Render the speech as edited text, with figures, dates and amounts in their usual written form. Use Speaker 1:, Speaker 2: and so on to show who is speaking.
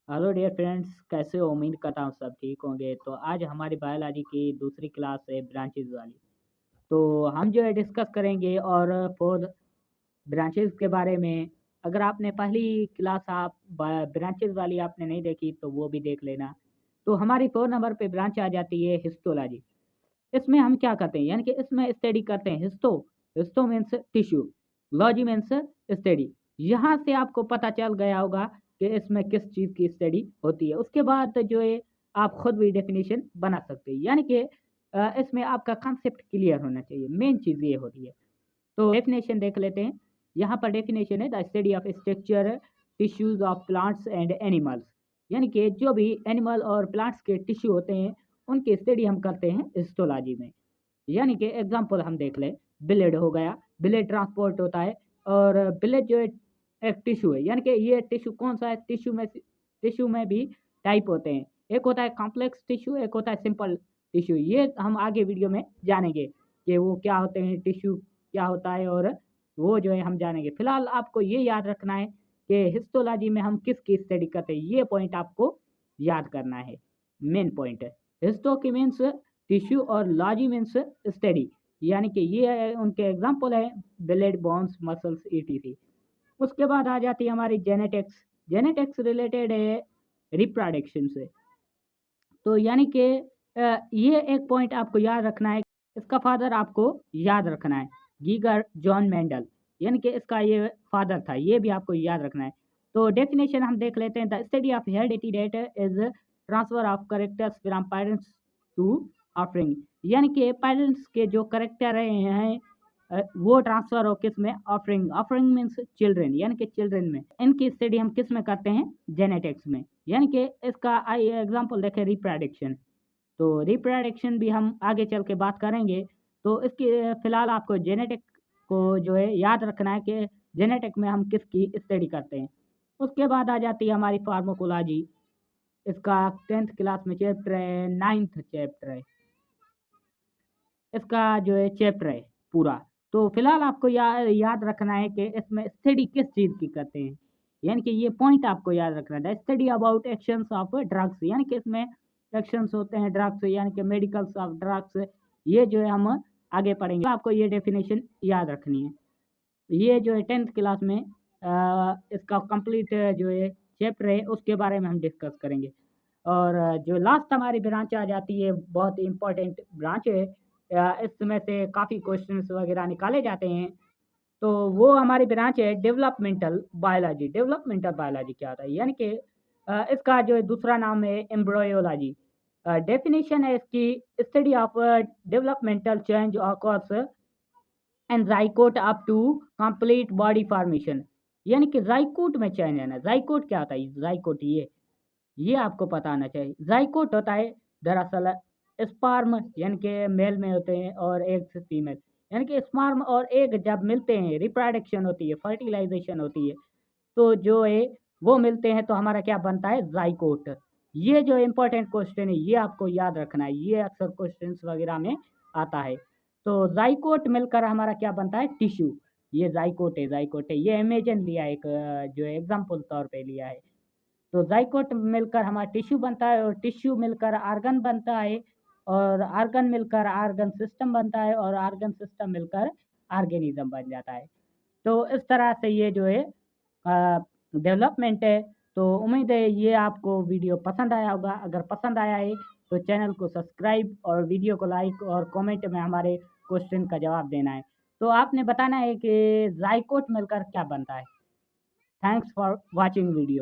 Speaker 1: Hello dear friends, कैसे हो? उम्मीद करता हूँ सब ठीक होंगे। तो आज हमारी बायोलॉजी की दूसरी क्लास है ब्रांचेज वाली। तो हम जो है डिस्कस करेंगे और फोर ब्रांचेज के बारे में। अगर आपने पहली क्लास आप ब्रांचेज वाली आपने नहीं देखी तो वो भी देख लेना। तो हमारी 4 नंबर पे ब्रांच आ जाती है हिस्टोलॉजी। इसमें हम क्या करते हैं, यानी कि इसमें स्टडी करते हैं histo means tissue, logy means study. यहाँ से आपको पता चल गया होगा कि इसमें किस चीज़ की स्टडी होती है। उसके बाद जो है आप खुद भी डेफिनेशन बना सकते हैं, यानी कि इसमें आपका कंसेप्ट क्लियर होना चाहिए। मेन चीज़ ये होती है। तो डेफिनेशन देख लेते हैं। यहाँ पर डेफिनेशन है the study of structure tissues of plants and animals, यानी कि जो भी एनिमल और प्लांट्स के टिश्यू होते हैं उनकी स्टडी हम करते हैं हिस्टोलॉजी में। यानी कि एग्जांपल हम देख लें, ब्लेड हो गया, ब्लेड ट्रांसपोर्ट होता है। और ब्लेड जो है एक टिश्यू है, यानी कि ये टिश्यू कौन सा है? टिश्यू में भी टाइप होते हैं। एक होता है कॉम्प्लेक्स टिश्यू, एक होता है सिंपल टिश्यू। ये हम आगे वीडियो में जानेंगे कि वो क्या होते हैं, टिश्यू क्या होता है, और वो जो है हम जानेंगे। फिलहाल आपको ये याद रखना है कि हिस्टोलॉजी में हम किसकी स्टडी करते हैं, ये पॉइंट आपको याद करना है। मेन पॉइंट है हिस्टो की मीन्स टिश्यू और लॉजी मीन्स स्टडी, यानी कि ये उनके एग्जाम्पल है ब्लड, बोन्स, मसल्स, ईटीसी। उसके बाद आ जाती है हमारी जेनेटिक्स। जेनेटिक्स रिलेटेड है रिप्रोडक्शन से। तो यानी कि ये एक पॉइंट आपको याद रखना है। इसका फादर आपको याद रखना है, गीगर जॉन मेंडल, यानी कि इसका ये फादर था, ये भी आपको याद रखना है। तो डेफिनेशन हम देख लेते हैं। The study of heredity that is transfer of characters from parents to offering, यानी कि पेरेंट्स के जो करेक्टर रहे हैं वो ट्रांसफर हो किस में? ऑफरिंग। ऑफरिंग मीन्स चिल्ड्रेन, यानी कि चिल्ड्रेन में। इनकी स्टडी हम किस में करते हैं? जेनेटिक्स में। यानी कि इसका एग्जांपल देखें रिप्रोडक्शन। तो रिप्रोडक्शन भी हम आगे चल के बात करेंगे। तो इसकी फिलहाल आपको जेनेटिक को जो है याद रखना है कि जेनेटिक में हम किसकी स्टडी करते हैं। उसके बाद आ जाती है हमारी फार्माकोलॉजी। इसका 10th क्लास में चैप्टर है, 9th चैप्टर है इसका, जो है चैप्टर है पूरा। तो फिलहाल आपको याद रखना है कि इसमें स्टडी किस चीज़ की करते हैं, यानी कि ये पॉइंट आपको याद रखना है। Study about actions of drugs, यानी कि इसमें एक्शंस होते हैं ड्रग्स, यानी कि मेडिकल्स ऑफ ड्रग्स। ये जो है हम आगे पढ़ेंगे। आपको ये डेफिनेशन याद रखनी है। ये जो है 10th क्लास में इसका कंप्लीट जो है चैप्टर है, उसके बारे में हम डिस्कस करेंगे। और जो लास्ट हमारी ब्रांच आ जाती है, बहुत इंपॉर्टेंट ब्रांच है। इसमें से काफ़ी क्वेश्चंस वगैरह निकाले जाते हैं। तो वो हमारी ब्रांच है डेवलपमेंटल बायोलॉजी। डेवलपमेंटल बायोलॉजी क्या होता है, यानी कि इसका जो है दूसरा नाम है एम्ब्रियोलॉजी। डेफिनेशन है इसकी, study of developmental change occurs and zygote up to complete body formation, यानी कि जाइकोट में चेंज है ना। जाइकोट क्या होता है? जाइकोट ये आपको पता होना चाहिए। जाइकोट होता है दरअसल स्पर्म, यानी कि मेल में होते हैं, और एग से फीमेल, यानी कि स्पर्म और एग जब मिलते हैं, रिप्रोडक्शन होती है, फर्टिलाइजेशन होती है, तो जो है वो मिलते हैं तो हमारा क्या बनता है? जाइकोट। ये जो इम्पोर्टेंट क्वेश्चन है ये आपको याद रखना है, ये अक्सर क्वेश्चंस वगैरह में आता है। तो जाइकोट मिलकर हमारा क्या बनता है? टिश्यू। ये जाइकोट है, जाइकोट है, ये इमेजन लिया है, एक जो एग्जाम्पल तौर पे लिया है। तो जाइकोट मिलकर हमारा टिश्यू बनता है, और टिश्यू मिलकर आर्गन बनता है, और आर्गन मिलकर आर्गन सिस्टम बनता है, और आर्गन सिस्टम मिलकर ऑर्गेनिज्म बन जाता है। तो इस तरह से ये जो है डेवलपमेंट है। तो उम्मीद है ये आपको वीडियो पसंद आया होगा। अगर पसंद आया है तो चैनल को सब्सक्राइब और वीडियो को लाइक और कमेंट में हमारे क्वेश्चन का जवाब देना है। तो आपने बताना है कि जाइकोट मिलकर क्या बनता है। Thanks for watching video.